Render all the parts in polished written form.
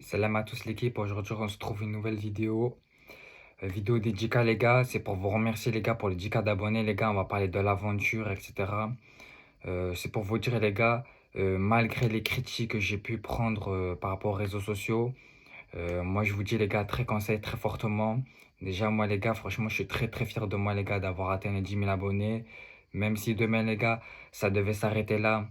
Salam à tous l'équipe, aujourd'hui on se trouve une nouvelle vidéo. Vidéo des 10K les gars, c'est pour vous remercier les gars pour les 10K d'abonnés les gars, on va parler de l'aventure etc. C'est pour vous dire les gars, malgré les critiques que j'ai pu prendre par rapport aux réseaux sociaux, moi je vous dis les gars, très conseil très fortement. Déjà moi les gars, franchement je suis très très fier de moi les gars d'avoir atteint les 10 000 abonnés. Même si demain les gars, ça devait s'arrêter là.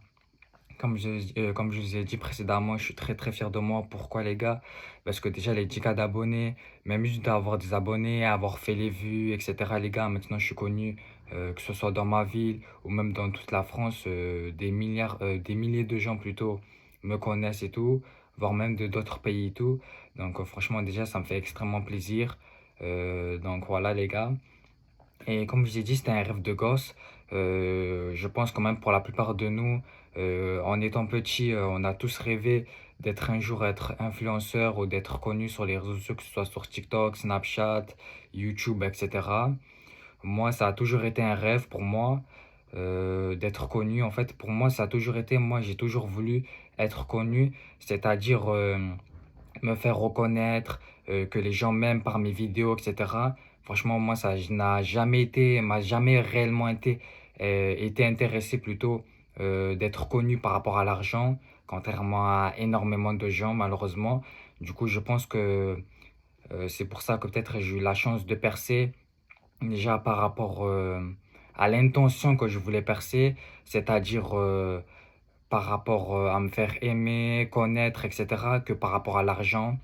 Comme je vous ai dit précédemment, je suis très très fier de moi. Pourquoi les gars? Parce que déjà les 10K d'abonnés, même juste d'avoir des abonnés, avoir fait les vues, etc. Les gars, maintenant je suis connu, que ce soit dans ma ville ou même dans toute la France, des milliers de gens plutôt me connaissent et tout, voire même de d'autres pays et tout. Donc franchement déjà ça me fait extrêmement plaisir. Donc voilà les gars. Et comme je vous ai dit, c'était un rêve de gosse. Je pense quand même pour la plupart de nous, en étant petit, on a tous rêvé d'être un jour être influenceur ou d'être connu sur les réseaux sociaux, que ce soit sur TikTok, Snapchat, YouTube, etc. Moi, ça a toujours été un rêve pour moi d'être connu. En fait, pour moi, ça a toujours été, moi, j'ai toujours voulu être connu, c'est-à-dire me faire reconnaître, que les gens m'aiment par mes vidéos, etc. Franchement, moi, ça n'a jamais été, m'a jamais réellement été intéressé plutôt d'être connu par rapport à l'argent, contrairement à énormément de gens, malheureusement. Du coup, je pense que c'est pour ça que peut-être j'ai eu la chance de percer, déjà par rapport à l'intention que je voulais percer, c'est-à-dire par rapport à me faire aimer, connaître, etc., que par rapport à l'argent,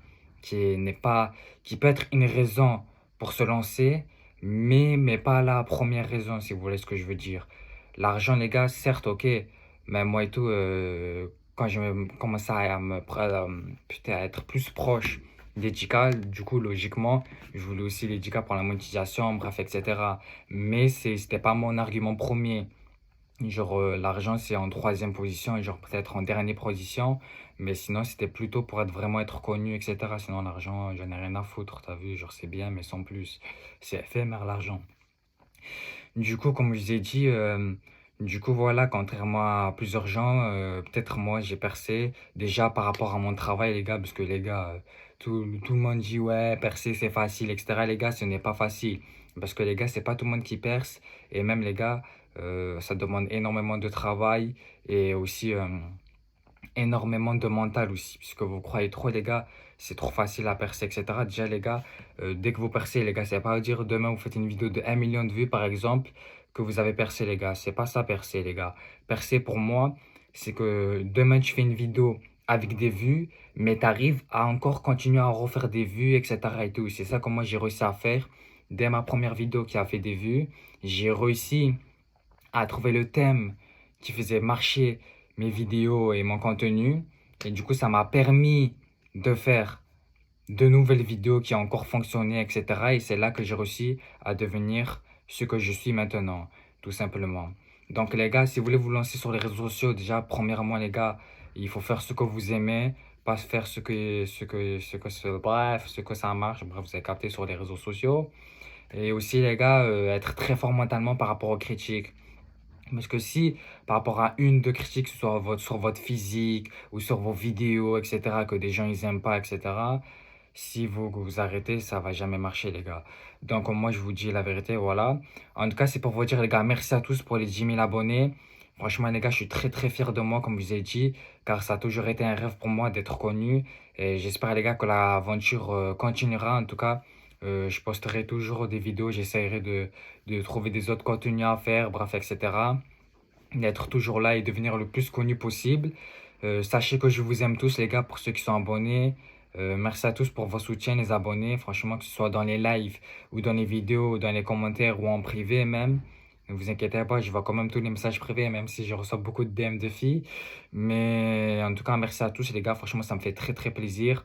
n'est pas, qui peut être une raison pour se lancer, mais pas la première raison, si vous voulez ce que je veux dire. L'argent, les gars, certes, ok, mais moi et tout, quand commençais putain, à être plus proche des 10K, du coup, logiquement, je voulais aussi les 10K pour la monétisation, bref, etc. Mais c'était pas mon argument premier. Genre, l'argent, c'est en troisième position et genre peut-être en dernière position. Mais sinon, c'était plutôt pour vraiment être connu, etc. Sinon, l'argent, j'en ai rien à foutre, t'as vu? Genre, c'est bien, mais sans plus. C'est éphémère, l'argent. Du coup, comme je vous ai dit, du coup, voilà, contrairement à plusieurs gens, peut-être moi, j'ai percé déjà par rapport à mon travail, les gars, parce que les gars, tout le monde dit, ouais, percer, c'est facile, etc. Les gars, ce n'est pas facile. Parce que les gars, c'est pas tout le monde qui perce. Et même les gars, ça demande énormément de travail et aussi énormément de mental aussi. Puisque vous croyez trop, les gars, c'est trop facile à percer, etc. Déjà, les gars, dès que vous percez, les gars, c'est pas dire demain vous faites une vidéo de 1 million de vues, par exemple, que vous avez percé, les gars. C'est pas ça, percer, les gars. Percer, pour moi, c'est que demain tu fais une vidéo avec des vues, mais tu arrives à encore continuer à refaire des vues, etc. et tout. C'est ça que moi j'ai réussi à faire. Dès ma première vidéo qui a fait des vues, j'ai réussi à trouver le thème qui faisait marcher mes vidéos et mon contenu. Et du coup, ça m'a permis de faire de nouvelles vidéos qui ont encore fonctionné, etc. Et c'est là que j'ai réussi à devenir ce que je suis maintenant, tout simplement. Donc les gars, si vous voulez vous lancer sur les réseaux sociaux, déjà, premièrement, les gars, il faut faire ce que vous aimez, pas faire bref, ce que ça marche, bref, vous avez capté sur les réseaux sociaux. Et aussi, les gars, être très fort mentalement par rapport aux critiques. Parce que si, par rapport à une, deux critiques, que ce soit sur votre physique ou sur vos vidéos, etc., que des gens ils aiment pas, etc., si vous arrêtez, ça va jamais marcher, les gars. Donc, moi, je vous dis la vérité, voilà. En tout cas, c'est pour vous dire, les gars, merci à tous pour les 10 000 abonnés. Franchement, les gars, je suis très, très fier de moi, comme je vous ai dit, car ça a toujours été un rêve pour moi d'être connu. Et j'espère, les gars, que l'aventure continuera. En tout cas, je posterai toujours des vidéos, j'essaierai de trouver des autres contenus à faire, bref, etc. D'être toujours là et devenir le plus connu possible. Sachez que je vous aime tous, les gars, pour ceux qui sont abonnés. Merci à tous pour vos soutiens, les abonnés. Franchement, que ce soit dans les lives ou dans les vidéos, ou dans les commentaires ou en privé même. Ne vous inquiétez pas, je vois quand même tous les messages privés, même si je reçois beaucoup de DM de filles. Mais en tout cas, merci à tous, les gars. Franchement, ça me fait très, très plaisir.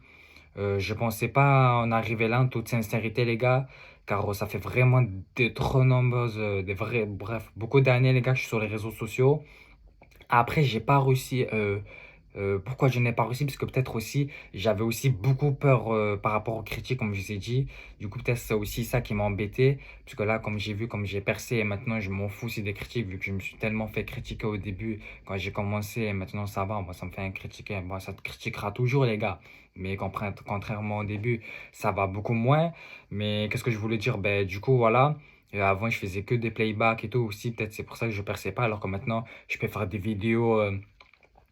Je pensais pas en arriver là en toute sincérité, les gars, car ça fait vraiment de trop nombreuses, bref, beaucoup d'années, les gars, que je suis sur les réseaux sociaux. Après, j'ai pas réussi. Pourquoi je n'ai pas réussi? Parce que peut-être aussi, j'avais aussi beaucoup peur par rapport aux critiques, comme je vous ai dit. Du coup, peut-être c'est aussi ça qui m'a embêté. Parce que là, comme j'ai vu, comme j'ai percé, et maintenant je m'en fous aussi des critiques, vu que je me suis tellement fait critiquer au début quand j'ai commencé, et maintenant ça va, moi ça me fait un critiquer. Bon, ça te critiquera toujours, les gars. Mais contrairement au début, ça va beaucoup moins. Mais qu'est-ce que je voulais dire? Ben, du coup, voilà. Avant, je faisais que des playbacks et tout aussi. Peut-être c'est pour ça que je perçais pas. Alors que maintenant, je peux faire des vidéos.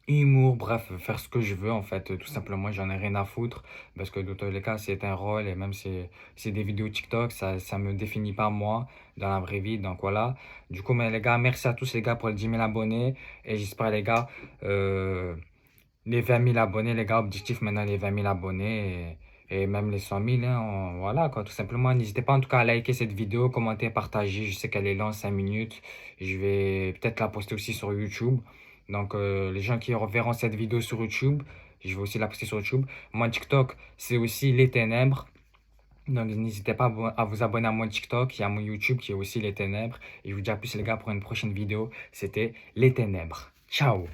Humour, bref, faire ce que je veux en fait, tout simplement, j'en ai rien à foutre parce que dans tous les cas, c'est un rôle et même si c'est des vidéos TikTok, ça me définit pas moi dans la vraie vie, donc voilà. Du coup, mais les gars, merci à tous les gars pour les 10 000 abonnés et j'espère les gars, les 20 000 abonnés, les gars, objectif maintenant les 20 000 abonnés et même les 100 000, hein, voilà quoi, tout simplement. N'hésitez pas en tout cas à liker cette vidéo, commenter, partager, je sais qu'elle est longue, 5 minutes, je vais peut-être la poster aussi sur YouTube. Donc, les gens qui reverront cette vidéo sur YouTube, je vais aussi la poster sur YouTube. Mon TikTok, c'est aussi Les Ténèbres. Donc, n'hésitez pas à vous abonner à mon TikTok. Il y a mon YouTube qui est aussi Les Ténèbres. Et je vous dis à plus, les gars, pour une prochaine vidéo. C'était Les Ténèbres. Ciao!